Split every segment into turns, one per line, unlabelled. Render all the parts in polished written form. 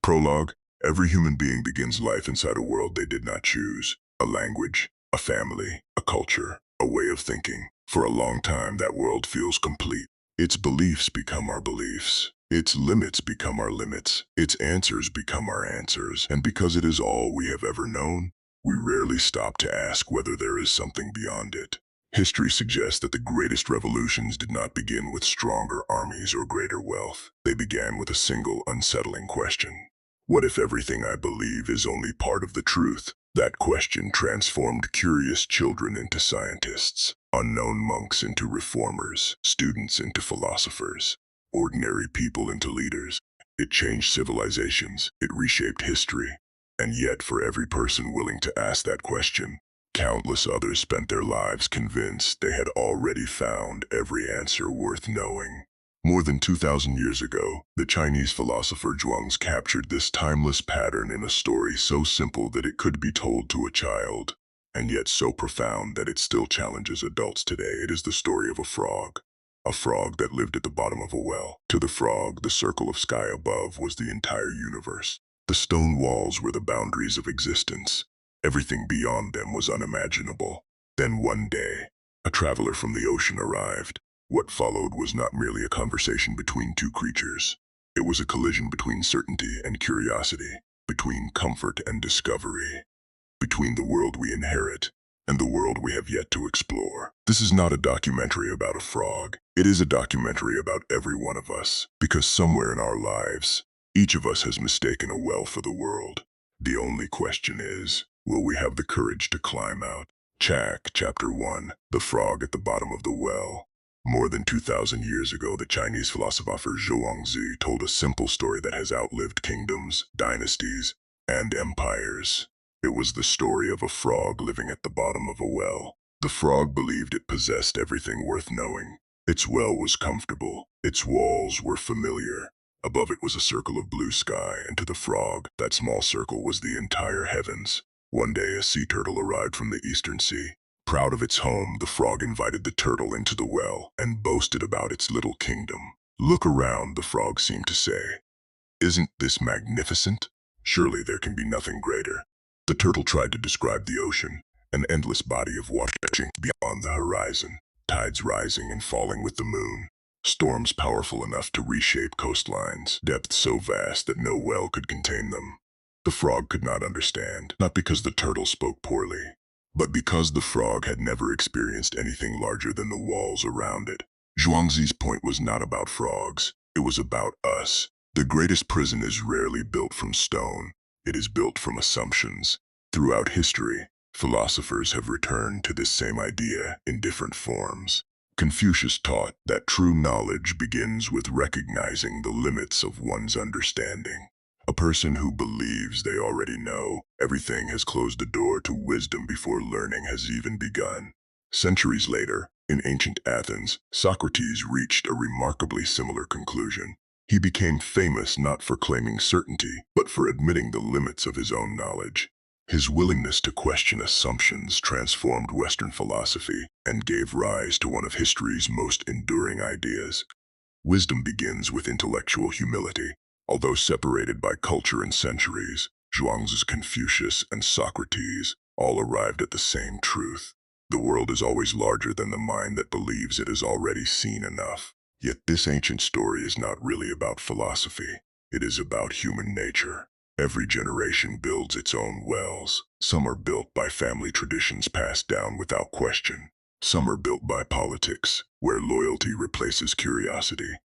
Prologue. Every human being begins life inside a world they did not choose. A language, a family, a culture, a way of thinking. For a long time, that world feels complete. Its beliefs become our beliefs. Its limits become our limits. Its answers become our answers. And because it is all we have ever known, we rarely stop to ask whether there is something beyond it. History suggests that the greatest revolutions did not begin with stronger armies or greater wealth. They began with a single, unsettling question. What if everything I believe is only part of the truth? That question transformed curious children into scientists, unknown monks into reformers, students into philosophers, ordinary people into leaders. It changed civilizations, it reshaped history. And yet, for every person willing to ask that question, countless others spent their lives convinced they had already found every answer worth knowing. More than 2,000 years ago, the Chinese philosopher Zhuangzi captured this timeless pattern in a story so simple that it could be told to a child, and yet so profound that it still challenges adults today. It is the story of a frog that lived at the bottom of a well. To the frog, the circle of sky above was the entire universe. The stone walls were the boundaries of existence. Everything beyond them was unimaginable. Then one day, a traveler from the ocean arrived. What followed was not merely a conversation between two creatures. It was a collision between certainty and curiosity, between comfort and discovery, between the world we inherit and the world we have yet to explore. This is not a documentary about a frog. It is a documentary about every one of us, because somewhere in our lives, each of us has mistaken a well for the world. The only question is, will we have the courage to climb out? Chapter 1. The Frog at the Bottom of the Well. More than 2,000 years ago, the Chinese philosopher Zhuangzi told a simple story that has outlived kingdoms, dynasties, and empires. It was the story of a frog living at the bottom of a well. The frog believed it possessed everything worth knowing. Its well was comfortable. Its walls were familiar. Above it was a circle of blue sky, and to the frog, that small circle was the entire heavens. One day, a sea turtle arrived from the eastern sea. Proud of its home, the frog invited the turtle into the well and boasted about its little kingdom. "Look around," the frog seemed to say. "Isn't this magnificent? Surely there can be nothing greater." The turtle tried to describe the ocean, an endless body of water stretching beyond the horizon, tides rising and falling with the moon, storms powerful enough to reshape coastlines, depths so vast that no well could contain them. The frog could not understand, not because the turtle spoke poorly, but because the frog had never experienced anything larger than the walls around it. Zhuangzi's point was not about frogs, it was about us. The greatest prison is rarely built from stone, it is built from assumptions. Throughout history, philosophers have returned to this same idea in different forms. Confucius taught that true knowledge begins with recognizing the limits of one's understanding. A person who believes they already know everything has closed the door to wisdom before learning has even begun. Centuries later, in ancient Athens, Socrates reached a remarkably similar conclusion. He became famous not for claiming certainty, but for admitting the limits of his own knowledge. His willingness to question assumptions transformed Western philosophy and gave rise to one of history's most enduring ideas. Wisdom begins with intellectual humility. Although separated by culture and centuries, Zhuangzi, Confucius, and Socrates all arrived at the same truth. The world is always larger than the mind that believes it has already seen enough. Yet this ancient story is not really about philosophy. It is about human nature. Every generation builds its own wells. Some are built by family traditions passed down without question. Some are built by politics, where loyalty replaces curiosity.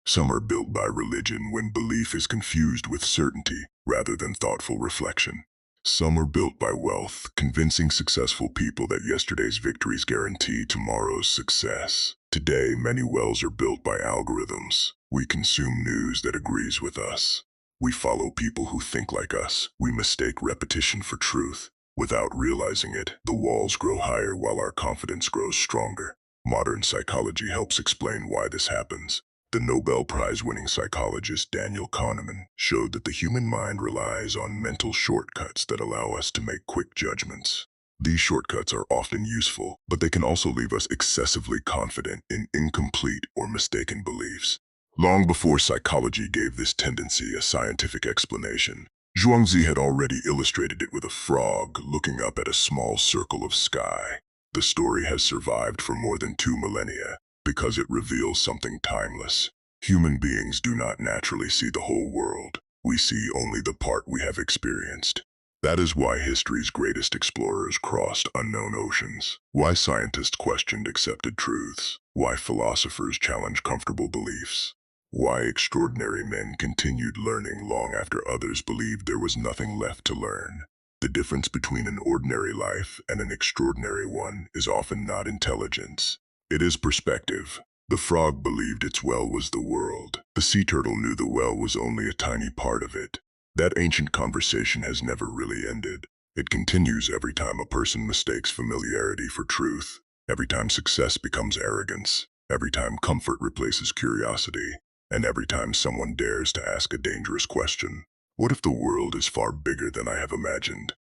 Some are built by religion when belief is confused with certainty rather than thoughtful reflection. Some are built by wealth, convincing successful people that yesterday's victories guarantee tomorrow's success. Today, many wells are built by algorithms. We consume news that agrees with us. We follow people who think like us. We mistake repetition for truth. Without realizing it, the walls grow higher while our confidence grows stronger. Modern psychology helps explain why this happens. The Nobel Prize-winning psychologist Daniel Kahneman showed that the human mind relies on mental shortcuts that allow us to make quick judgments. These shortcuts are often useful, but they can also leave us excessively confident in incomplete or mistaken beliefs. Long before psychology gave this tendency a scientific explanation, Zhuangzi had already illustrated it with a frog looking up at a small circle of sky. The story has survived for more than 2 millennia because it reveals something timeless. Human beings do not naturally see the whole world. We see only the part we have experienced. That is why history's greatest explorers crossed unknown oceans, why scientists questioned accepted truths, why philosophers challenged comfortable beliefs, why extraordinary men continued learning long after others believed there was nothing left to learn. The difference between an ordinary life and an extraordinary one is often not intelligence. It is perspective. The frog believed its well was the world. The sea turtle knew the well was only a tiny part of it. That ancient conversation has never really ended. It continues every time a person mistakes familiarity for truth, every time success becomes arrogance, every time comfort replaces curiosity, and every time someone dares to ask a dangerous question. What if the world is far bigger than I have imagined?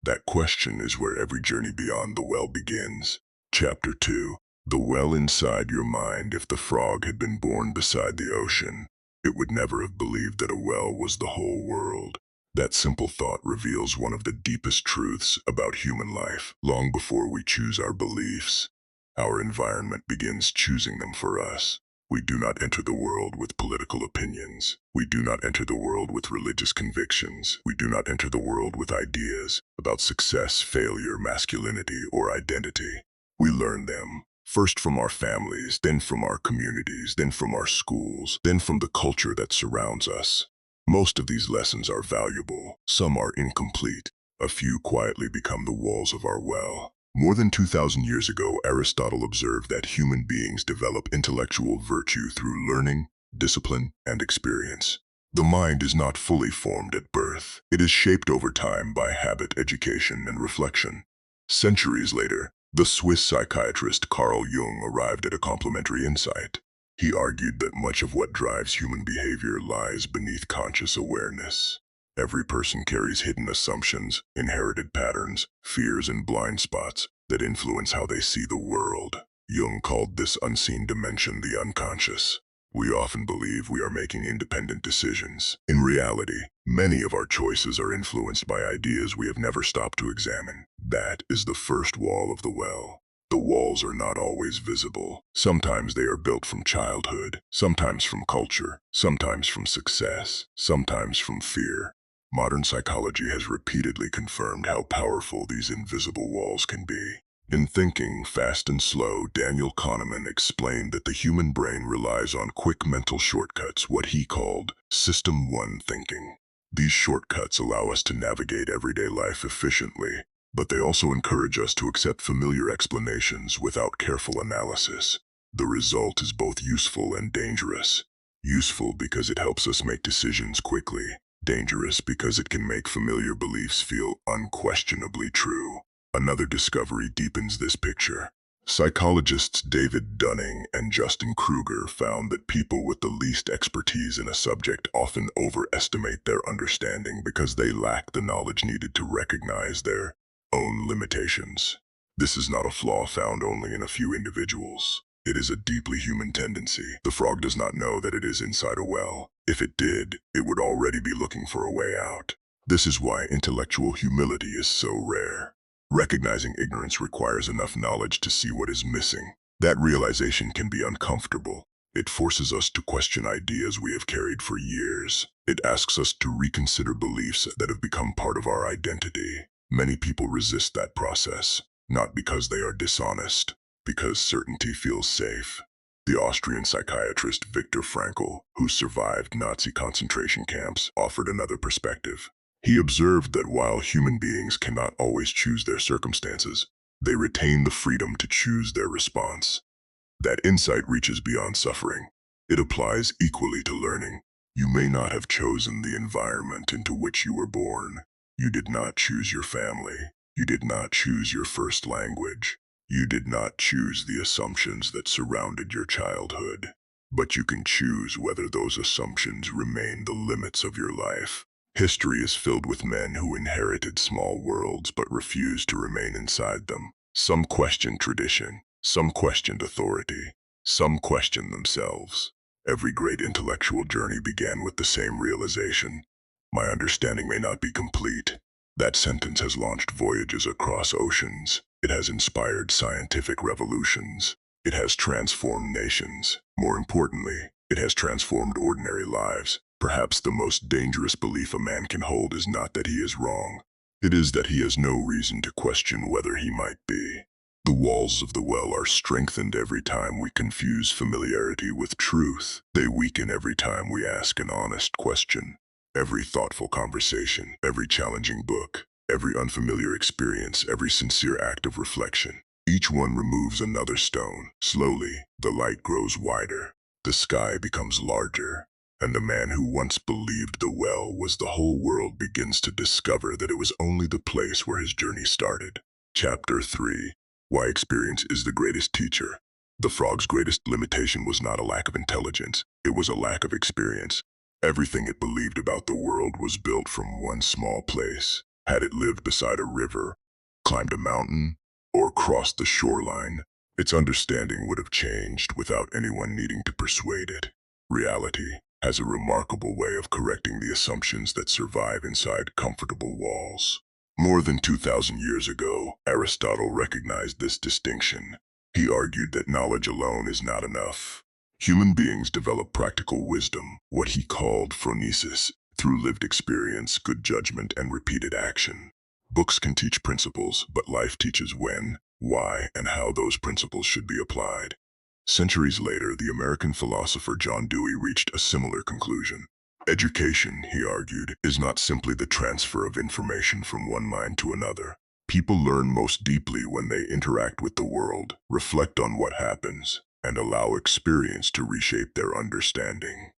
That question is where every journey beyond the well begins. Chapter 2. The well inside your mind. If the frog had been born beside the ocean, it would never have believed that a well was the whole world. That simple thought reveals one of the deepest truths about human life. Long before we choose our beliefs, our environment begins choosing them for us. We do not enter the world with political opinions. We do not enter the world with religious convictions. We do not enter the world with ideas about success, failure, masculinity, or identity. We learn them, first from our families, then from our communities, then from our schools, then from the culture that surrounds us. Most of these lessons are valuable. Some are incomplete. A few quietly become the walls of our well. More than 2,000 years ago, Aristotle observed that human beings develop intellectual virtue through learning, discipline, and experience. The mind is not fully formed at birth. It is shaped over time by habit, education, and reflection. Centuries later, the Swiss psychiatrist Carl Jung arrived at a complementary insight. He argued that much of what drives human behavior lies beneath conscious awareness. Every person carries hidden assumptions, inherited patterns, fears, and blind spots that influence how they see the world. Jung called this unseen dimension the unconscious. We often believe we are making independent decisions. In reality, many of our choices are influenced by ideas we have never stopped to examine. That is the first wall of the well. The walls are not always visible. Sometimes they are built from childhood, sometimes from culture, sometimes from success, sometimes from fear. Modern psychology has repeatedly confirmed how powerful these invisible walls can be. In Thinking, Fast and Slow, Daniel Kahneman explained that the human brain relies on quick mental shortcuts, what he called System 1 thinking. These shortcuts allow us to navigate everyday life efficiently, but they also encourage us to accept familiar explanations without careful analysis. The result is both useful and dangerous. Useful because it helps us make decisions quickly. Dangerous because it can make familiar beliefs feel unquestionably true. Another discovery deepens this picture. Psychologists David Dunning and Justin Kruger found that people with the least expertise in a subject often overestimate their understanding because they lack the knowledge needed to recognize their own limitations. This is not a flaw found only in a few individuals. It is a deeply human tendency. The frog does not know that it is inside a well. If it did, it would already be looking for a way out. This is why intellectual humility is so rare. Recognizing ignorance requires enough knowledge to see what is missing. That realization can be uncomfortable. It forces us to question ideas we have carried for years. It asks us to reconsider beliefs that have become part of our identity. Many people resist that process, not because they are dishonest, because certainty feels safe. The Austrian psychiatrist Viktor Frankl, who survived Nazi concentration camps, offered another perspective. He observed that while human beings cannot always choose their circumstances, they retain the freedom to choose their response. That insight reaches beyond suffering. It applies equally to learning. You may not have chosen the environment into which you were born. You did not choose your family. You did not choose your first language. You did not choose the assumptions that surrounded your childhood. But you can choose whether those assumptions remain the limits of your life. History is filled with men who inherited small worlds but refused to remain inside them. Some questioned tradition, some questioned authority, some questioned themselves. Every great intellectual journey began with the same realization. My understanding may not be complete. That sentence has launched voyages across oceans. It has inspired scientific revolutions. It has transformed nations. More importantly, it has transformed ordinary lives. Perhaps the most dangerous belief a man can hold is not that he is wrong. It is that he has no reason to question whether he might be. The walls of the well are strengthened every time we confuse familiarity with truth. They weaken every time we ask an honest question. Every thoughtful conversation, every challenging book, every unfamiliar experience, every sincere act of reflection. Each one removes another stone. Slowly, the light grows wider. The sky becomes larger. And the man who once believed the well was the whole world begins to discover that it was only the place where his journey started. Chapter 3. Why experience is the greatest teacher. The frog's greatest limitation was not a lack of intelligence, it was a lack of experience. Everything it believed about the world was built from one small place. Had it lived beside a river, climbed a mountain, or crossed the shoreline, its understanding would have changed without anyone needing to persuade it. Reality has a remarkable way of correcting the assumptions that survive inside comfortable walls. More than 2,000 years ago, Aristotle recognized this distinction. He argued that knowledge alone is not enough. Human beings develop practical wisdom, what he called phronesis, through lived experience, good judgment, and repeated action. Books can teach principles, but life teaches when, why, and how those principles should be applied. Centuries later, the American philosopher John Dewey reached a similar conclusion. Education, he argued, is not simply the transfer of information from one mind to another. People learn most deeply when they interact with the world, reflect on what happens, and allow experience to reshape their understanding.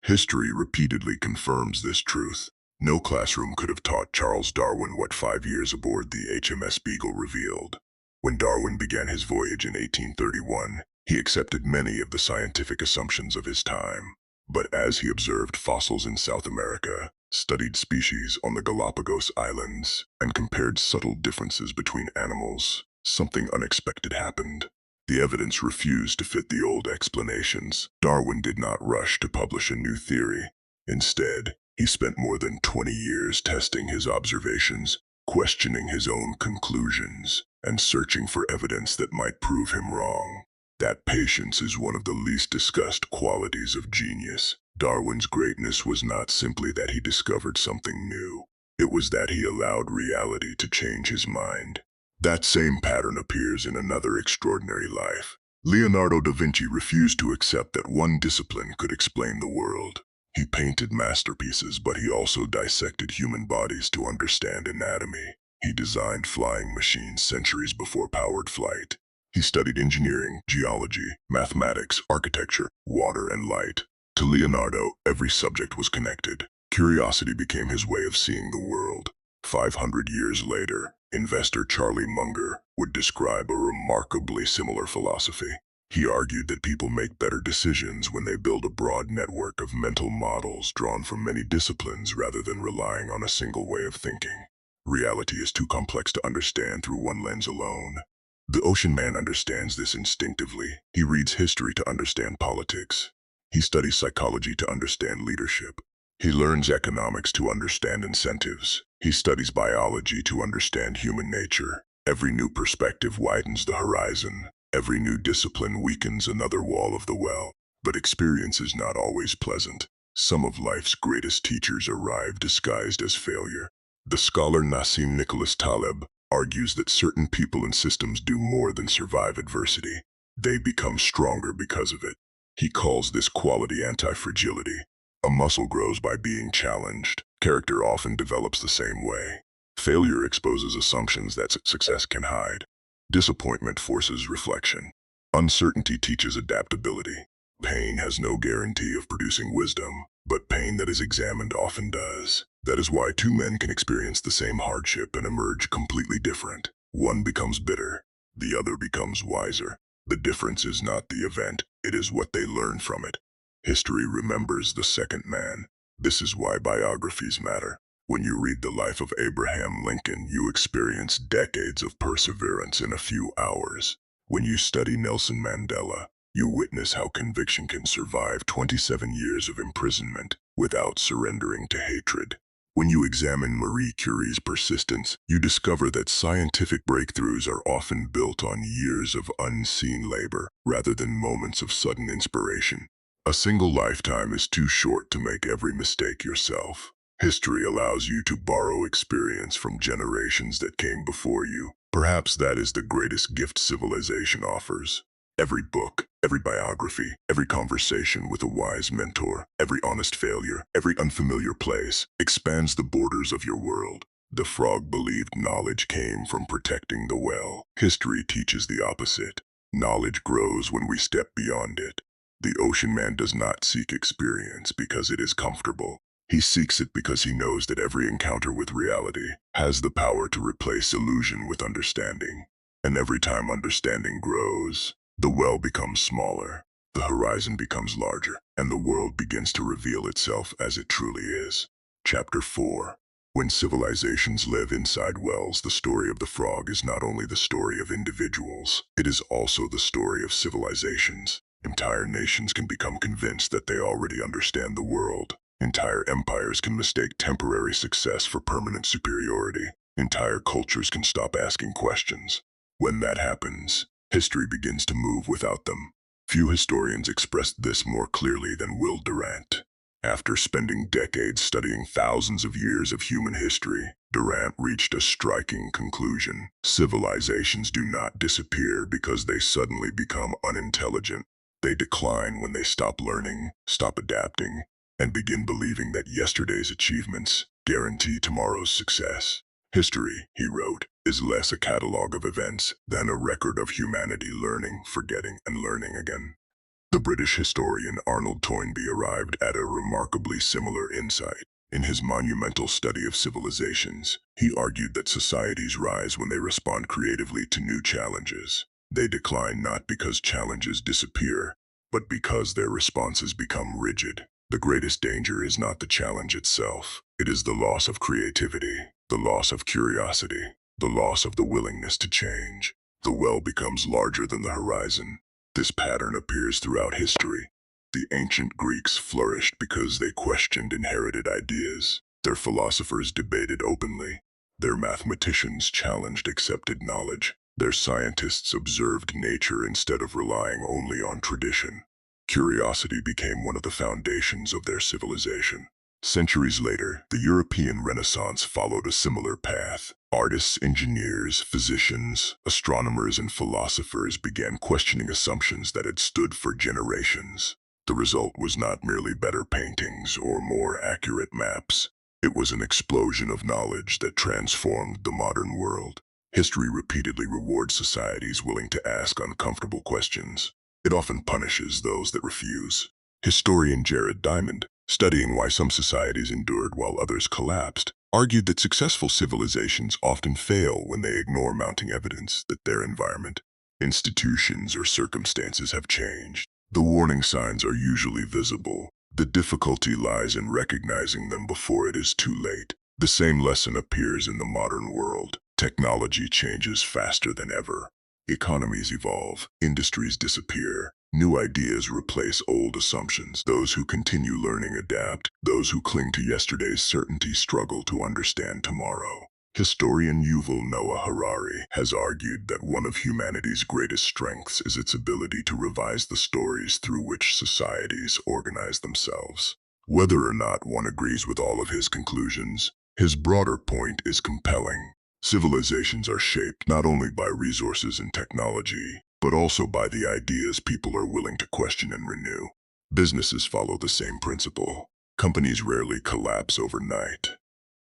History repeatedly confirms this truth. No classroom could have taught Charles Darwin what 5 years aboard the HMS Beagle revealed. When Darwin began his voyage in 1831, he accepted many of the scientific assumptions of his time. But as he observed fossils in South America, studied species on the Galapagos Islands, and compared subtle differences between animals, something unexpected happened. The evidence refused to fit the old explanations. Darwin did not rush to publish a new theory. Instead, he spent more than 20 years testing his observations, questioning his own conclusions, and searching for evidence that might prove him wrong. That patience is one of the least discussed qualities of genius. Darwin's greatness was not simply that he discovered something new. It was that he allowed reality to change his mind. That same pattern appears in another extraordinary life. Leonardo da Vinci refused to accept that one discipline could explain the world. He painted masterpieces, but he also dissected human bodies to understand anatomy. He designed flying machines centuries before powered flight. He studied engineering, geology, mathematics, architecture, water, and light. To Leonardo, every subject was connected. Curiosity became his way of seeing the world. 500 years later, investor Charlie Munger would describe a remarkably similar philosophy. He argued that people make better decisions when they build a broad network of mental models drawn from many disciplines rather than relying on a single way of thinking. Reality is too complex to understand through one lens alone. The ocean man understands this instinctively. He reads history to understand politics. He studies psychology to understand leadership. He learns economics to understand incentives. He studies biology to understand human nature. Every new perspective widens the horizon. Every new discipline weakens another wall of the well. But experience is not always pleasant. Some of life's greatest teachers arrive disguised as failure. The scholar Nassim Nicholas Taleb argues that certain people and systems do more than survive adversity. They become stronger because of it. He calls this quality anti-fragility. A muscle grows by being challenged. Character often develops the same way. Failure exposes assumptions that success can hide. Disappointment forces reflection. Uncertainty teaches adaptability. Pain has no guarantee of producing wisdom, but pain that is examined often does. That is why two men can experience the same hardship and emerge completely different. One becomes bitter, the other becomes wiser. The difference is not the event, it is what they learn from it. History remembers the second man. This is why biographies matter. When you read the life of Abraham Lincoln, you experience decades of perseverance in a few hours. When you study Nelson Mandela, You witness how conviction can survive 27 years of imprisonment without surrendering to hatred. When you examine Marie Curie's persistence, you discover that scientific breakthroughs are often built on years of unseen labor rather than moments of sudden inspiration. A single lifetime is too short to make every mistake yourself. History allows you to borrow experience from generations that came before you. Perhaps that is the greatest gift civilization offers. Every book, every biography, every conversation with a wise mentor, every honest failure, every unfamiliar place expands the borders of your world. The frog believed knowledge came from protecting the well. History teaches the opposite. Knowledge grows when we step beyond it. The ocean man does not seek experience because it is comfortable. He seeks it because he knows that every encounter with reality has the power to replace illusion with understanding. And every time understanding grows, the well becomes smaller, the horizon becomes larger, and the world begins to reveal itself as it truly is. Chapter 4. When civilizations live inside wells, the story of the frog is not only the story of individuals, it is also the story of civilizations. Entire nations can become convinced that they already understand the world. Entire empires can mistake temporary success for permanent superiority. Entire cultures can stop asking questions. When that happens, history begins to move without them. Few historians expressed this more clearly than Will Durant. After spending decades studying thousands of years of human history, Durant reached a striking conclusion. Civilizations do not disappear because they suddenly become unintelligent. They decline when they stop learning, stop adapting, and begin believing that yesterday's achievements guarantee tomorrow's success. History, he wrote, is less a catalogue of events than a record of humanity learning, forgetting, and learning again. The British historian Arnold Toynbee arrived at a remarkably similar insight. In his monumental study of civilizations, he argued that societies rise when they respond creatively to new challenges. They decline not because challenges disappear, but because their responses become rigid. The greatest danger is not the challenge itself. It is the loss of creativity, the loss of curiosity, the loss of the willingness to change. The well becomes larger than the horizon. This pattern appears throughout history. The ancient Greeks flourished because they questioned inherited ideas. Their philosophers debated openly. Their mathematicians challenged accepted knowledge. Their scientists observed nature instead of relying only on tradition. Curiosity became one of the foundations of their civilization. Centuries later, the European Renaissance followed a similar path. Artists, engineers, physicians, astronomers, and philosophers began questioning assumptions that had stood for generations. The result was not merely better paintings or more accurate maps. It was an explosion of knowledge that transformed the modern world. History repeatedly rewards societies willing to ask uncomfortable questions. It often punishes those that refuse. Historian Jared Diamond, studying why some societies endured while others collapsed, argued that successful civilizations often fail when they ignore mounting evidence that their environment, institutions, or circumstances have changed. The warning signs are usually visible. The difficulty lies in recognizing them before it is too late. The same lesson appears in the modern world. Technology changes faster than ever. Economies evolve, industries disappear, new ideas replace old assumptions. Those who continue learning adapt. Those who cling to yesterday's certainty struggle to understand tomorrow. Historian Yuval Noah Harari has argued that one of humanity's greatest strengths is its ability to revise the stories through which societies organize themselves. Whether or not one agrees with all of his conclusions, his broader point is compelling. Civilizations are shaped not only by resources and technology, but also by the ideas people are willing to question and renew. Businesses follow the same principle. Companies rarely collapse overnight.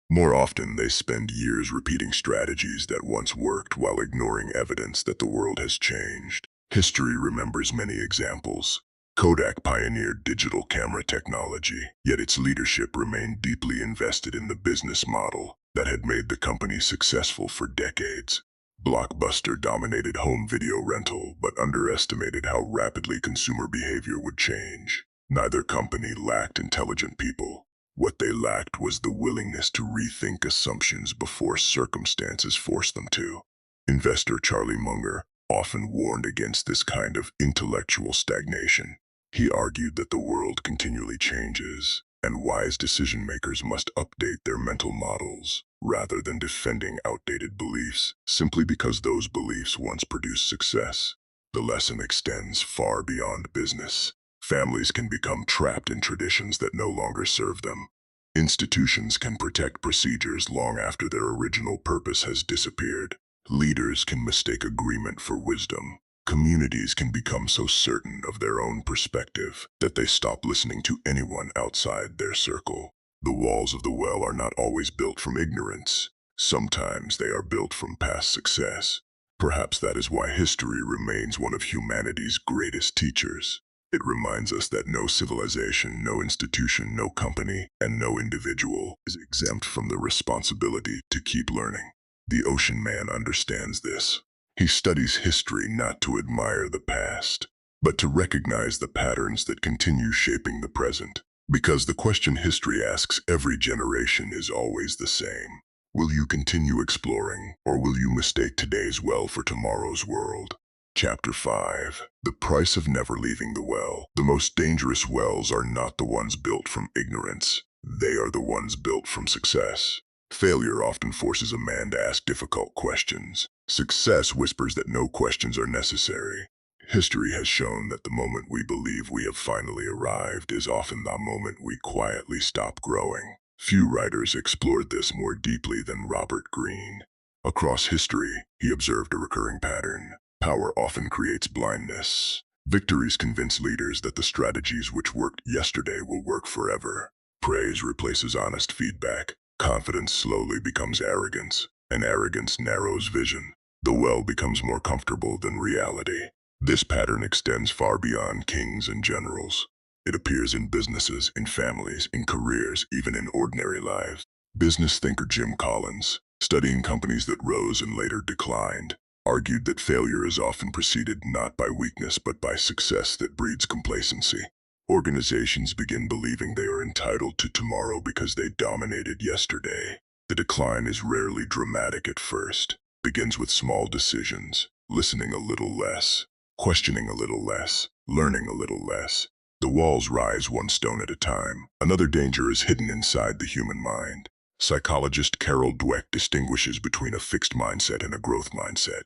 More often, they spend years repeating strategies that once worked while ignoring evidence that the world has changed. History remembers many examples. Kodak pioneered digital camera technology, yet its leadership remained deeply invested in the business model that had made the company successful for decades. Blockbuster dominated home video rental, but underestimated how rapidly consumer behavior would change. Neither company lacked intelligent people. What they lacked was the willingness to rethink assumptions before circumstances forced them to. Investor Charlie Munger, often warned against this kind of intellectual stagnation. He argued that the world continually changes, and wise decision-makers must update their mental models, rather than defending outdated beliefs simply because those beliefs once produced success. The lesson extends far beyond business. Families can become trapped in traditions that no longer serve them. Institutions can protect procedures long after their original purpose has disappeared. Leaders can mistake agreement for wisdom. Communities can become so certain of their own perspective that they stop listening to anyone outside their circle. The walls of the well are not always built from ignorance. Sometimes they are built from past success. Perhaps that is why history remains one of humanity's greatest teachers. It reminds us that no civilization, no institution, no company, and no individual is exempt from the responsibility to keep learning. The ocean man understands this. He studies history not to admire the past, but to recognize the patterns that continue shaping the present. Because the question history asks every generation is always the same. Will you continue exploring, or will you mistake today's well for tomorrow's world? Chapter 5. The Price of Never Leaving the Well. The most dangerous wells are not the ones built from ignorance. They are the ones built from success. Failure often forces a man to ask difficult questions. Success whispers that no questions are necessary. History has shown that the moment we believe we have finally arrived is often the moment we quietly stop growing. Few writers explored this more deeply than Robert Greene. Across history, he observed a recurring pattern. Power often creates blindness. Victories convince leaders that the strategies which worked yesterday will work forever. Praise replaces honest feedback. Confidence slowly becomes arrogance, and arrogance narrows vision. The well becomes more comfortable than reality. This pattern extends far beyond kings and generals. It appears in businesses, in families, in careers, even in ordinary lives. Business thinker Jim Collins, studying companies that rose and later declined, argued that failure is often preceded not by weakness but by success that breeds complacency. Organizations begin believing they are entitled to tomorrow because they dominated yesterday. The decline is rarely dramatic at first. Begins with small decisions, listening a little less, questioning a little less, learning a little less. The walls rise one stone at a time. Another danger is hidden inside the human mind. Psychologist Carol Dweck distinguishes between a fixed mindset and a growth mindset.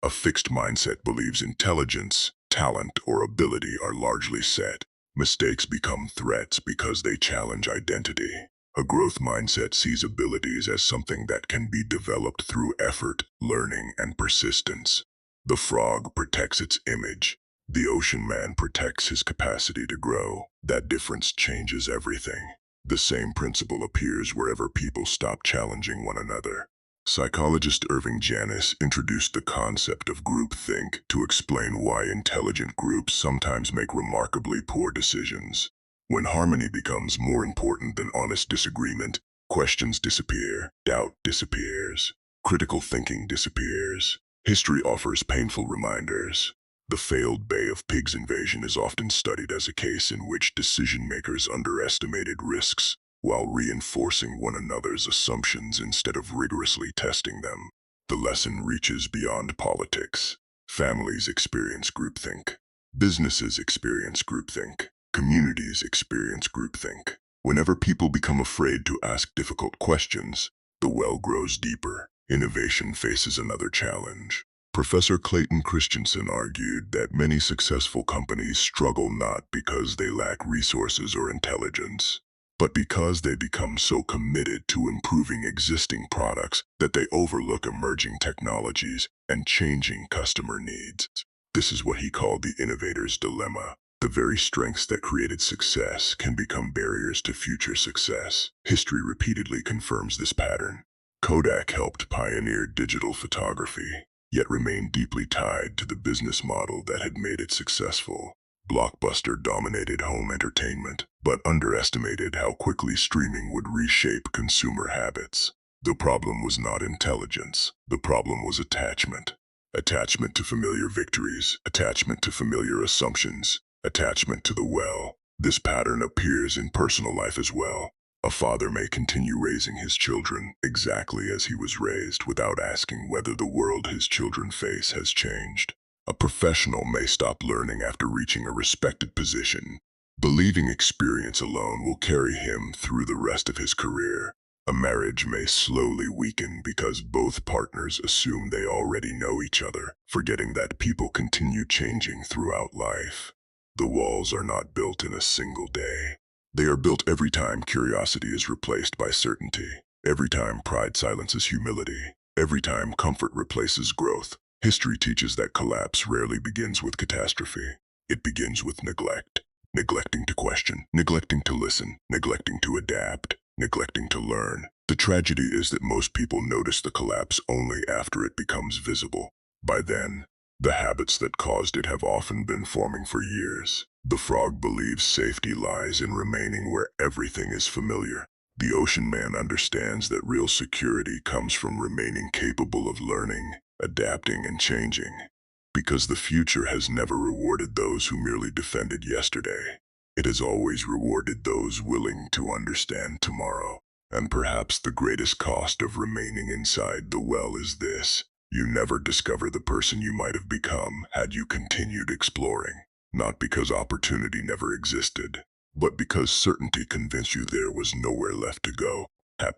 A fixed mindset believes intelligence, talent, or ability are largely set. Mistakes become threats because they challenge identity. A growth mindset sees abilities as something that can be developed through effort, learning, and persistence. The frog protects its image. The ocean man protects his capacity to grow. That difference changes everything. The same principle appears wherever people stop challenging one another. Psychologist Irving Janis introduced the concept of groupthink to explain why intelligent groups sometimes make remarkably poor decisions. When harmony becomes more important than honest disagreement, questions disappear, doubt disappears, critical thinking disappears. History offers painful reminders. The failed Bay of Pigs invasion is often studied as a case in which decision-makers underestimated risks while reinforcing one another's assumptions instead of rigorously testing them. The lesson reaches beyond politics. Families experience groupthink. Businesses experience groupthink. Communities experience groupthink. Whenever people become afraid to ask difficult questions, the well grows deeper. Innovation faces another challenge. Professor Clayton Christensen argued that many successful companies struggle not because they lack resources or intelligence, but because they become so committed to improving existing products that they overlook emerging technologies and changing customer needs. This is what he called the innovator's dilemma. The very strengths that created success can become barriers to future success. History repeatedly confirms this pattern. Kodak helped pioneer digital photography, yet remained deeply tied to the business model that had made it successful. Blockbuster dominated home entertainment, but underestimated how quickly streaming would reshape consumer habits. The problem was not intelligence. The problem was attachment. Attachment to familiar victories, attachment to familiar assumptions, attachment to the well. This pattern appears in personal life as well. A father may continue raising his children exactly as he was raised without asking whether the world his children face has changed. A professional may stop learning after reaching a respected position, believing experience alone will carry him through the rest of his career. A marriage may slowly weaken because both partners assume they already know each other, forgetting that people continue changing throughout life. The walls are not built in a single day. They are built every time curiosity is replaced by certainty, every time pride silences humility, every time comfort replaces growth. History teaches that collapse rarely begins with catastrophe. It begins with neglect. Neglecting to question, neglecting to listen, neglecting to adapt, neglecting to learn. The tragedy is that most people notice the collapse only after it becomes visible. By then, the habits that caused it have often been forming for years. The frog believes safety lies in remaining where everything is familiar. The ocean man understands that real security comes from remaining capable of learning, adapting, and changing. Because the future has never rewarded those who merely defended yesterday. It has always rewarded those willing to understand tomorrow. And perhaps the greatest cost of remaining inside the well is this: you never discover the person you might have become had you continued exploring. Not because opportunity never existed, but because certainty convinced you there was nowhere left to go.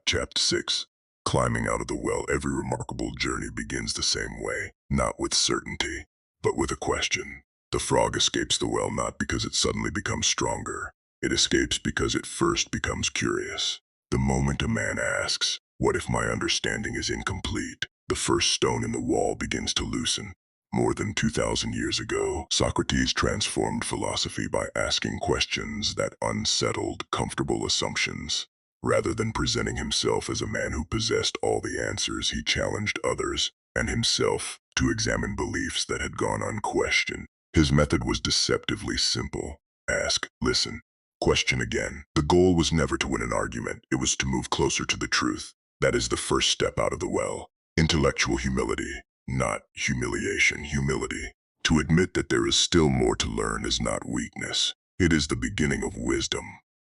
Chapter 6. Climbing out of the well. Every remarkable journey begins the same way, not with certainty, but with a question. The frog escapes the well not because it suddenly becomes stronger. It escapes because it first becomes curious. The moment a man asks, "What if my understanding is incomplete?" the first stone in the wall begins to loosen. More than 2,000 years ago, Socrates transformed philosophy by asking questions that unsettled comfortable assumptions. Rather than presenting himself as a man who possessed all the answers, he challenged others, and himself, to examine beliefs that had gone unquestioned. His method was deceptively simple. Ask, listen, question again. The goal was never to win an argument, it was to move closer to the truth. That is the first step out of the well. Intellectual humility, not humiliation, humility. To admit that there is still more to learn is not weakness. It is the beginning of wisdom.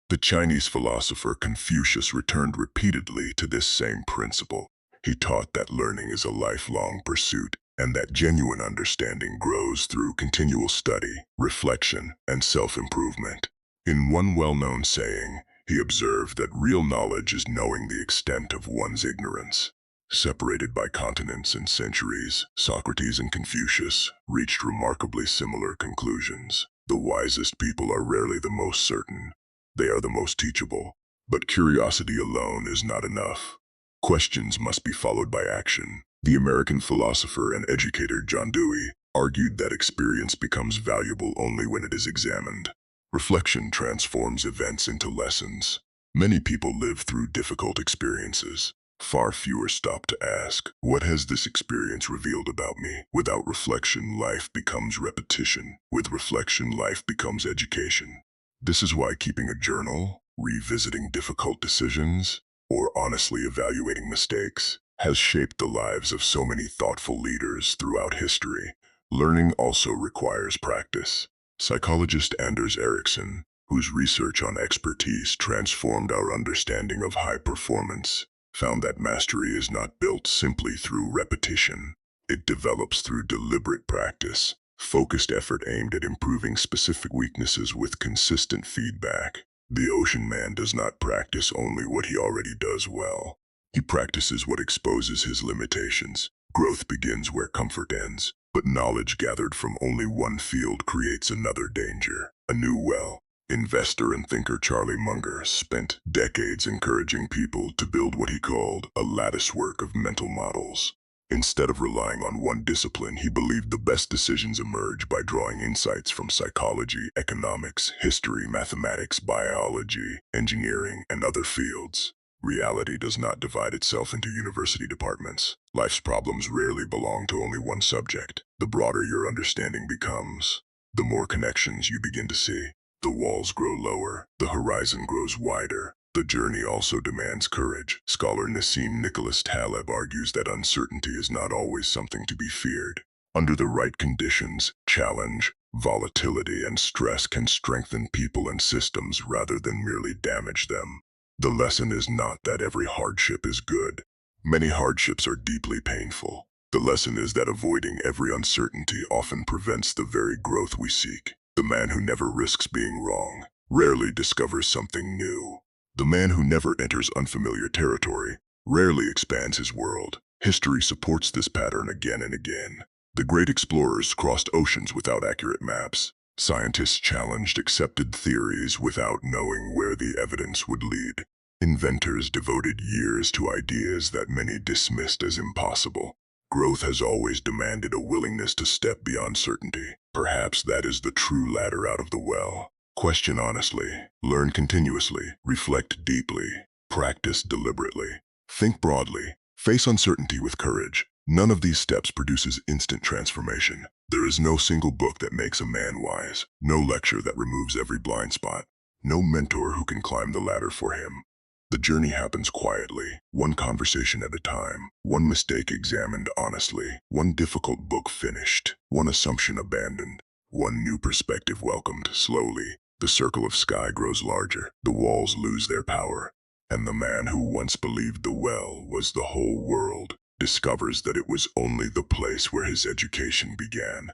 The Chinese philosopher Confucius returned repeatedly to this same principle. He taught that learning is a lifelong pursuit, and that genuine understanding grows through continual study, reflection, and self-improvement. In one well-known saying, he observed that real knowledge is knowing the extent of one's ignorance. Separated by continents and centuries, Socrates and Confucius reached remarkably similar conclusions. The wisest people are rarely the most certain. They are the most teachable. But curiosity alone is not enough. Questions must be followed by action. The American philosopher and educator John Dewey argued that experience becomes valuable only when it is examined. Reflection transforms events into lessons. Many people live through difficult experiences. Far fewer stop to ask, what has this experience revealed about me? Without reflection, life becomes repetition. With reflection, life becomes education. This is why keeping a journal, revisiting difficult decisions, or honestly evaluating mistakes has shaped the lives of so many thoughtful leaders throughout history. Learning also requires practice. Psychologist Anders Ericsson, whose research on expertise transformed our understanding of high performance, found that mastery is not built simply through repetition. It develops through deliberate practice, focused effort aimed at improving specific weaknesses with consistent feedback. The ocean man does not practice only what he already does well. He practices what exposes his limitations. Growth begins where comfort ends, but knowledge gathered from only one field creates another danger. A new well. Investor and thinker Charlie Munger spent decades encouraging people to build what he called a latticework of mental models. Instead of relying on one discipline, he believed the best decisions emerge by drawing insights from psychology, economics, history, mathematics, biology, engineering, and other fields. Reality does not divide itself into university departments. Life's problems rarely belong to only one subject. The broader your understanding becomes, the more connections you begin to see. The walls grow lower, the horizon grows wider. The journey also demands courage. Scholar Nassim Nicholas Taleb argues that uncertainty is not always something to be feared. Under the right conditions, challenge, volatility, and stress can strengthen people and systems rather than merely damage them. The lesson is not that every hardship is good. Many hardships are deeply painful. The lesson is that avoiding every uncertainty often prevents the very growth we seek. The man who never risks being wrong rarely discovers something new. The man who never enters unfamiliar territory rarely expands his world. History supports this pattern again and again. The great explorers crossed oceans without accurate maps. Scientists challenged accepted theories without knowing where the evidence would lead. Inventors devoted years to ideas that many dismissed as impossible. Growth has always demanded a willingness to step beyond certainty. Perhaps that is the true ladder out of the well. Question honestly, learn continuously, reflect deeply, practice deliberately, think broadly, face uncertainty with courage. None of these steps produces instant transformation. There is no single book that makes a man wise, no lecture that removes every blind spot, no mentor who can climb the ladder for him. The journey happens quietly, one conversation at a time, one mistake examined honestly, one difficult book finished, one assumption abandoned, one new perspective welcomed slowly. The circle of sky grows larger, the walls lose their power, and the man who once believed the well was the whole world discovers that it was only the place where his education began.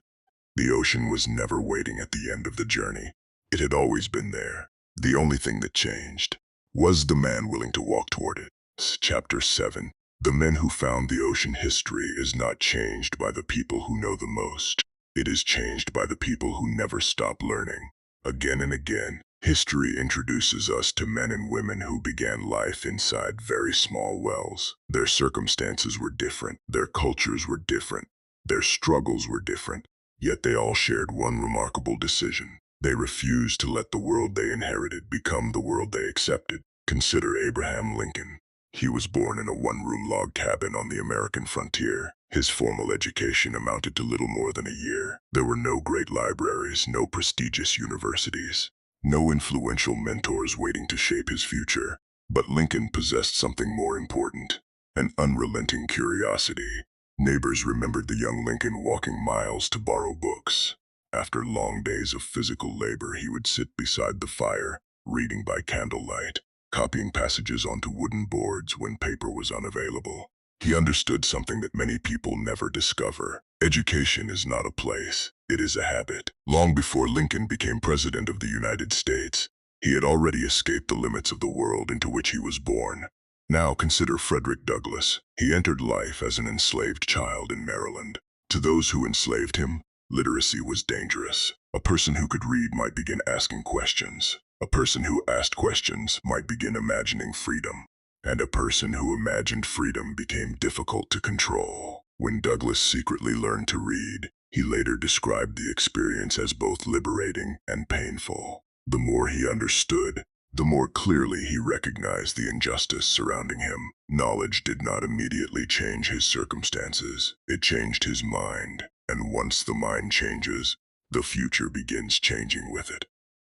The ocean was never waiting at the end of the journey. It had always been there. The only thing that changed was the man willing to walk toward it. Chapter 7. The men who found the ocean. History is not changed by the people who know the most. It is changed by the people who never stop learning. Again and again, history introduces us to men and women who began life inside very small wells. Their circumstances were different, their cultures were different, their struggles were different, yet they all shared one remarkable decision. They refused to let the world they inherited become the world they accepted. Consider Abraham Lincoln. He was born in a one-room log cabin on the American frontier. His formal education amounted to little more than a year. There were no great libraries, no prestigious universities, no influential mentors waiting to shape his future. But Lincoln possessed something more important, an unrelenting curiosity. Neighbors remembered the young Lincoln walking miles to borrow books. After long days of physical labor, he would sit beside the fire, reading by candlelight, copying passages onto wooden boards when paper was unavailable. He understood something that many people never discover. Education is not a place, it is a habit. Long before Lincoln became President of the United States, he had already escaped the limits of the world into which he was born. Now consider Frederick Douglass. He entered life as an enslaved child in Maryland. To those who enslaved him, literacy was dangerous. A person who could read might begin asking questions. A person who asked questions might begin imagining freedom. And a person who imagined freedom became difficult to control. When Douglass secretly learned to read, he later described the experience as both liberating and painful. The more he understood, the more clearly he recognized the injustice surrounding him. Knowledge did not immediately change his circumstances. It changed his mind. And once the mind changes, the future begins changing with it.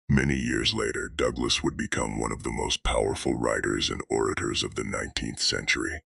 Many years later, Douglass would become one of the most powerful writers and orators of the 19th century.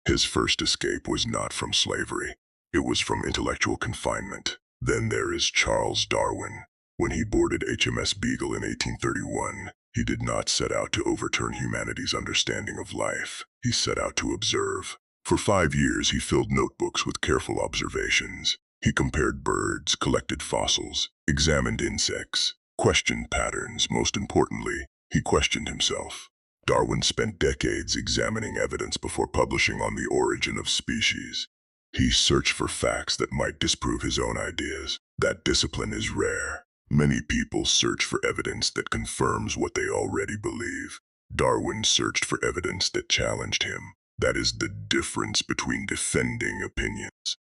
His first escape was not from slavery. It was from intellectual confinement. Then there is Charles Darwin. When he boarded HMS Beagle in 1831, he did not set out to overturn humanity's understanding of life. He set out to observe. For 5 years, he filled notebooks with careful observations. He compared birds, collected fossils, examined insects, questioned patterns. Most importantly, he questioned himself. Darwin spent decades examining evidence before publishing on the origin of species. He searched for facts that might disprove his own ideas. That discipline is rare. Many people search for evidence that confirms what they already believe. Darwin searched for evidence that challenged him. That is the difference between defending opinions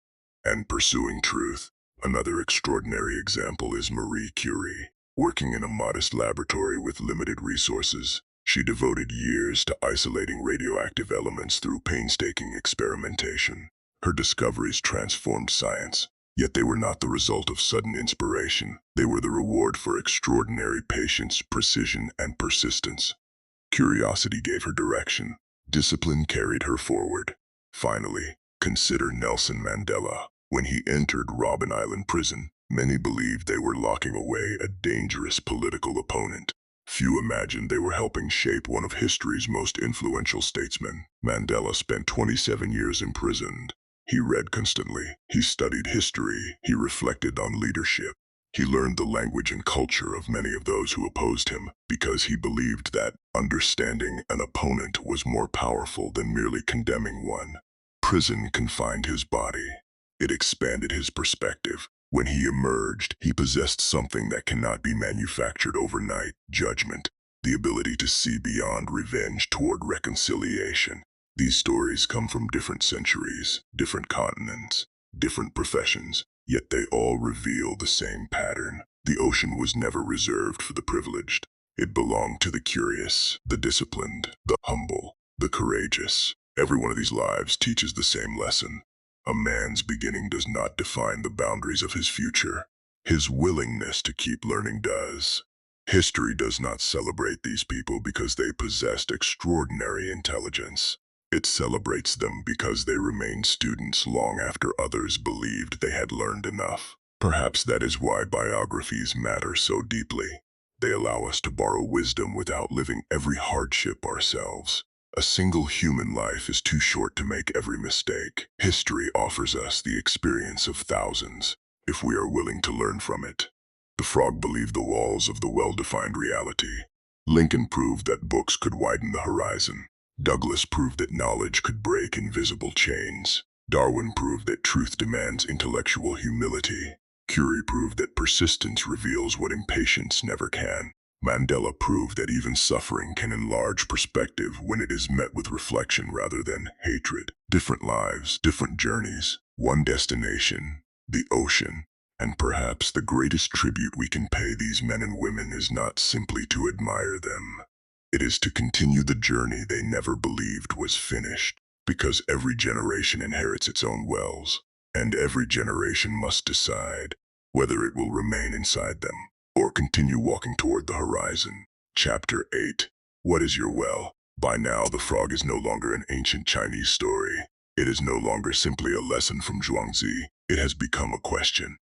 and pursuing truth. Another extraordinary example is Marie Curie. Working in a modest laboratory with limited resources, she devoted years to isolating radioactive elements through painstaking experimentation. Her discoveries transformed science, yet they were not the result of sudden inspiration. They were the reward for extraordinary patience, precision, and persistence. Curiosity gave her direction. Discipline carried her forward. Finally, consider Nelson Mandela. When he entered Robben Island prison, many believed they were locking away a dangerous political opponent. Few imagined they were helping shape one of history's most influential statesmen. Mandela spent 27 years imprisoned. He read constantly. He studied history. He reflected on leadership. He learned the language and culture of many of those who opposed him because he believed that understanding an opponent was more powerful than merely condemning one. Prison confined his body. It expanded his perspective. When he emerged, he possessed something that cannot be manufactured overnight: judgment, the ability to see beyond revenge toward reconciliation. These stories come from different centuries, different continents, different professions, yet they all reveal the same pattern. The ocean was never reserved for the privileged. It belonged to the curious, the disciplined, the humble, the courageous. Every one of these lives teaches the same lesson. A man's beginning does not define the boundaries of his future. His willingness to keep learning does. History does not celebrate these people because they possessed extraordinary intelligence. It celebrates them because they remained students long after others believed they had learned enough. Perhaps that is why biographies matter so deeply. They allow us to borrow wisdom without living every hardship ourselves. A single human life is too short to make every mistake. History offers us the experience of thousands, if we are willing to learn from it. The frog believed the walls of the well-defined reality. Lincoln proved that books could widen the horizon. Douglas proved that knowledge could break invisible chains. Darwin proved that truth demands intellectual humility. Curie proved that persistence reveals what impatience never can. Mandela proved that even suffering can enlarge perspective when it is met with reflection rather than hatred. Different lives, different journeys, one destination, the ocean. And perhaps the greatest tribute we can pay these men and women is not simply to admire them. It is to continue the journey they never believed was finished, because every generation inherits its own wells, and every generation must decide whether it will remain inside them or continue walking toward the horizon. Chapter 8. What is your well? By now, the frog is no longer an ancient Chinese story. It is no longer simply a lesson from Zhuangzi. It has become a question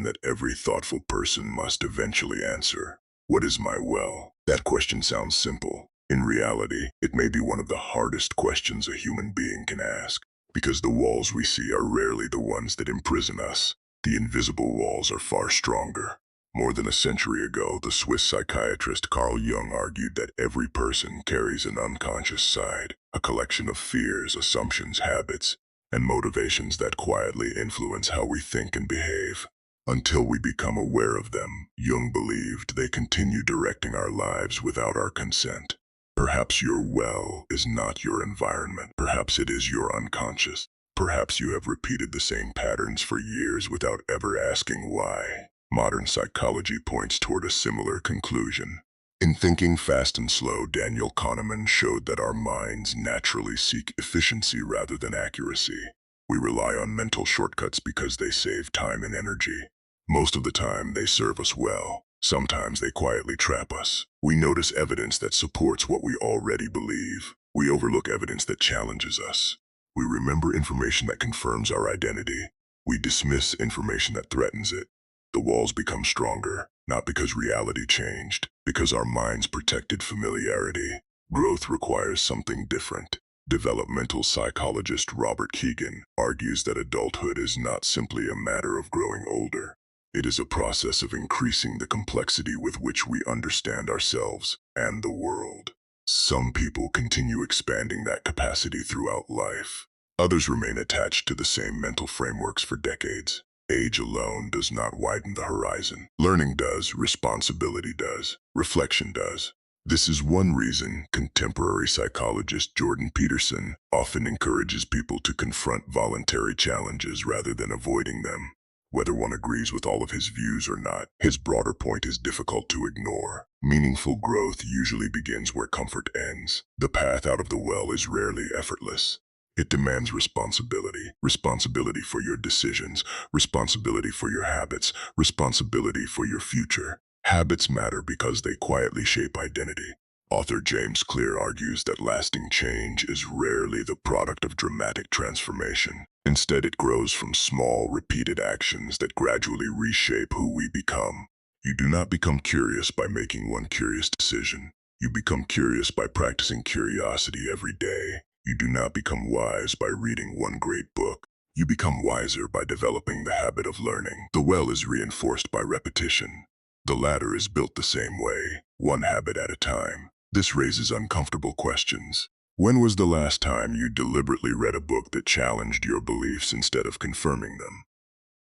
that every thoughtful person must eventually answer. What is my well? That question sounds simple. In reality, it may be one of the hardest questions a human being can ask, because the walls we see are rarely the ones that imprison us. The invisible walls are far stronger. More than a century ago, the Swiss psychiatrist Carl Jung argued that every person carries an unconscious side, a collection of fears, assumptions, habits, and motivations that quietly influence how we think and behave. Until we become aware of them, Jung believed they continue directing our lives without our consent. Perhaps your well is not your environment. Perhaps it is your unconscious. Perhaps you have repeated the same patterns for years without ever asking why. Modern psychology points toward a similar conclusion. In Thinking Fast and Slow, Daniel Kahneman showed that our minds naturally seek efficiency rather than accuracy. We rely on mental shortcuts because they save time and energy. Most of the time, they serve us well. Sometimes they quietly trap us. We notice evidence that supports what we already believe. We overlook evidence that challenges us. We remember information that confirms our identity. We dismiss information that threatens it. The walls become stronger, not because reality changed, because our minds protected familiarity. Growth requires something different. Developmental psychologist Robert Keegan argues that adulthood is not simply a matter of growing older. It is a process of increasing the complexity with which we understand ourselves and the world. Some people continue expanding that capacity throughout life. Others remain attached to the same mental frameworks for decades. Age alone does not widen the horizon. Learning does, responsibility does, reflection does. This is one reason contemporary psychologist Jordan Peterson often encourages people to confront voluntary challenges rather than avoiding them. Whether one agrees with all of his views or not, his broader point is difficult to ignore. Meaningful growth usually begins where comfort ends. The path out of the well is rarely effortless. It demands responsibility. Responsibility for your decisions, responsibility for your habits, responsibility for your future. Habits matter because they quietly shape identity. Author James Clear argues that lasting change is rarely the product of dramatic transformation. Instead, it grows from small, repeated actions that gradually reshape who we become. You do not become curious by making one curious decision. You become curious by practicing curiosity every day. You do not become wise by reading one great book. You become wiser by developing the habit of learning. The well is reinforced by repetition. The ladder is built the same way, one habit at a time. This raises uncomfortable questions. When was the last time you deliberately read a book that challenged your beliefs instead of confirming them?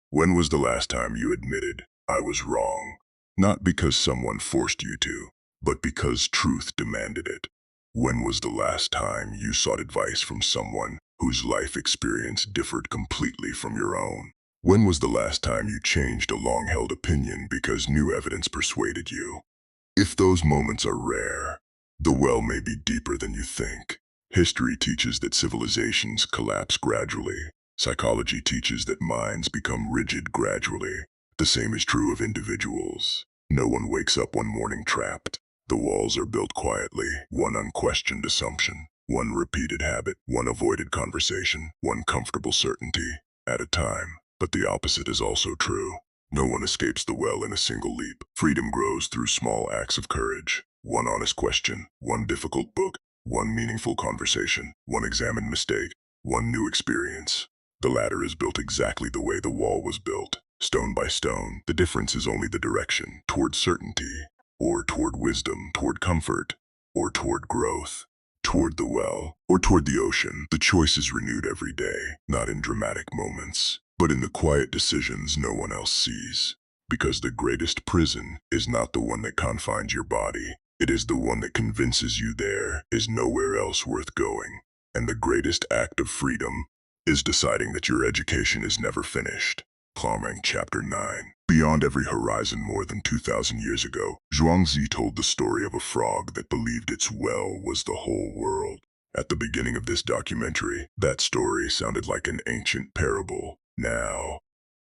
When was the last time you admitted, I was wrong? Not because someone forced you to, but because truth demanded it. When was the last time you sought advice from someone whose life experience differed completely from your own? When was the last time you changed a long-held opinion because new evidence persuaded you? If those moments are rare, the well may be deeper than you think. History teaches that civilizations collapse gradually. Psychology teaches that minds become rigid gradually. The same is true of individuals. No one wakes up one morning trapped. The walls are built quietly, one unquestioned assumption, one repeated habit, one avoided conversation, one comfortable certainty at a time. But the opposite is also true. No one escapes the well in a single leap. Freedom grows through small acts of courage. One honest question, one difficult book, one meaningful conversation, one examined mistake, one new experience. The ladder is built exactly the way the wall was built, stone by stone. The difference is only the direction, toward certainty, or toward wisdom, toward comfort, or toward growth, toward the well, or toward the ocean. The choice is renewed every day, not in dramatic moments, but in the quiet decisions no one else sees. Because the greatest prison is not the one that confines your body. It is the one that convinces you there is nowhere else worth going. And the greatest act of freedom is deciding that your education is never finished. Climbing Chapter 9. Beyond every horizon more than 2,000 years ago, Zhuangzi told the story of a frog that believed its well was the whole world. At the beginning of this documentary, that story sounded like an ancient parable. Now,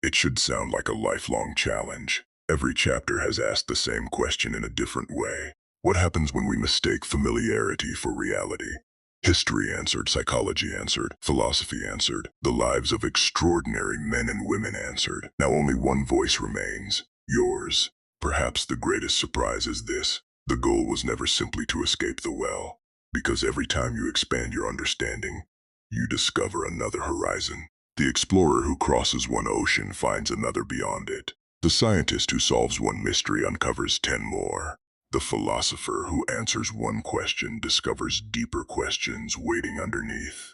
it should sound like a lifelong challenge. Every chapter has asked the same question in a different way. What happens when we mistake familiarity for reality? History answered, psychology answered, philosophy answered, the lives of extraordinary men and women answered. Now only one voice remains, yours. Perhaps the greatest surprise is this: the goal was never simply to escape the well, because every time you expand your understanding, you discover another horizon. The explorer who crosses one ocean finds another beyond it. The scientist who solves one mystery uncovers 10 more. The philosopher who answers one question discovers deeper questions waiting underneath.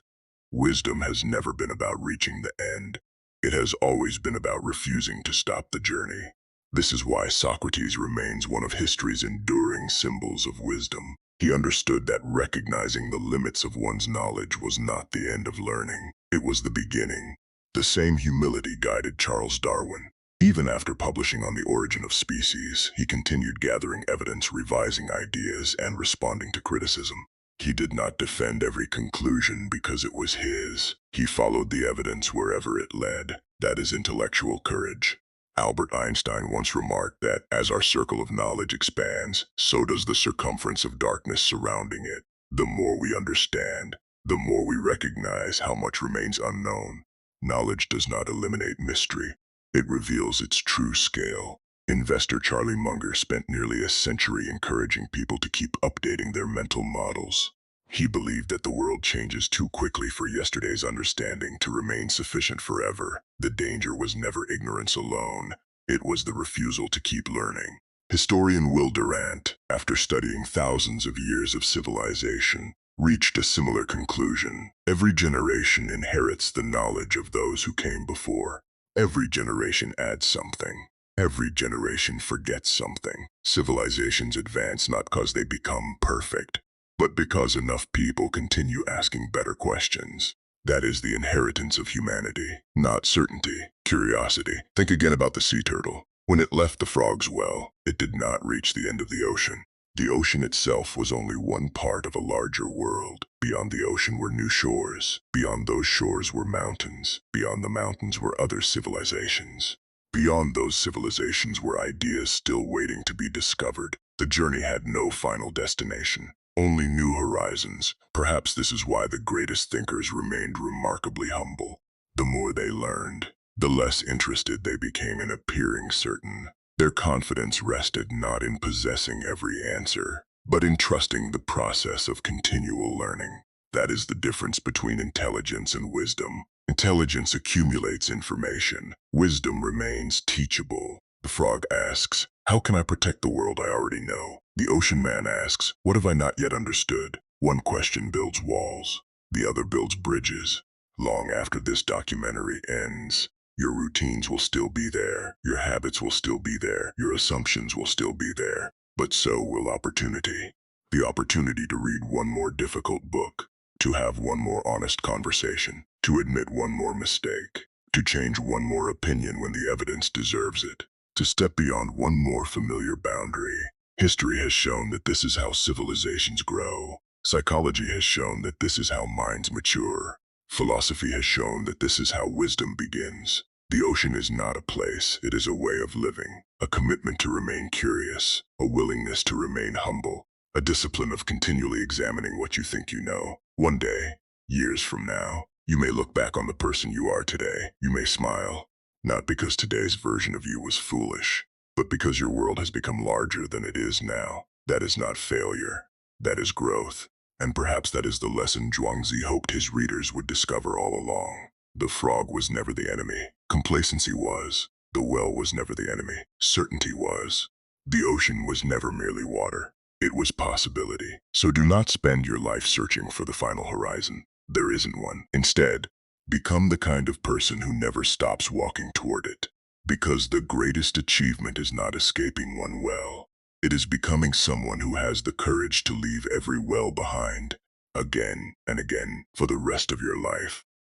Wisdom has never been about reaching the end. It has always been about refusing to stop the journey. This is why Socrates remains one of history's enduring symbols of wisdom. He understood that recognizing the limits of one's knowledge was not the end of learning. It was the beginning. The same humility guided Charles Darwin. Even after publishing On the Origin of Species, he continued gathering evidence, revising ideas, and responding to criticism. He did not defend every conclusion because it was his. He followed the evidence wherever it led. That is intellectual courage. Albert Einstein once remarked that as our circle of knowledge expands, so does the circumference of darkness surrounding it. The more we understand, the more we recognize how much remains unknown. Knowledge does not eliminate mystery. It reveals its true scale. Investor Charlie Munger spent nearly a century encouraging people to keep updating their mental models. He believed that the world changes too quickly for yesterday's understanding to remain sufficient forever. The danger was never ignorance alone. It was the refusal to keep learning. Historian Will Durant, after studying thousands of years of civilization, reached a similar conclusion. Every generation inherits the knowledge of those who came before. Every generation adds something. Every generation forgets something. Civilizations advance not because they become perfect, but because enough people continue asking better questions. That is the inheritance of humanity, not certainty, curiosity. Think again about the sea turtle. When it left the frog's well, it did not reach the end of the ocean. The ocean itself was only one part of a larger world. Beyond the ocean were new shores. Beyond those shores were mountains. Beyond the mountains were other civilizations. Beyond those civilizations were ideas still waiting to be discovered. The journey had no final destination, only new horizons. Perhaps this is why the greatest thinkers remained remarkably humble. The more they learned, the less interested they became in appearing certain. Their confidence rested not in possessing every answer, but in trusting the process of continual learning. That is the difference between intelligence and wisdom. Intelligence accumulates information. Wisdom remains teachable. The frog asks, how can I protect the world I already know? The ocean man asks, what have I not yet understood? One question builds walls. The other builds bridges. Long after this documentary ends, your routines will still be there. Your habits will still be there. Your assumptions will still be there. But so will opportunity. The opportunity to read one more difficult book, to have one more honest conversation, to admit one more mistake, to change one more opinion when the evidence deserves it, to step beyond one more familiar boundary. History has shown that this is how civilizations grow. Psychology has shown that this is how minds mature. Philosophy has shown that this is how wisdom begins. The ocean is not a place, it is a way of living, a commitment to remain curious, a willingness to remain humble, a discipline of continually examining what you think you know. One day, years from now, you may look back on the person you are today. You may smile, not because today's version of you was foolish, but because your world has become larger than it is now. That is not failure. That is growth. And perhaps that is the lesson Zhuangzi hoped his readers would discover all along. The frog was never the enemy. Complacency was. The well was never the enemy. Certainty was. The ocean was never merely water. It was possibility. So do not spend your life searching for the final horizon. There isn't one. Instead, become the kind of person who never stops walking toward it. Because the greatest achievement is not escaping one well. It is becoming someone who has the courage to leave every well behind, again and again, for the rest of your life.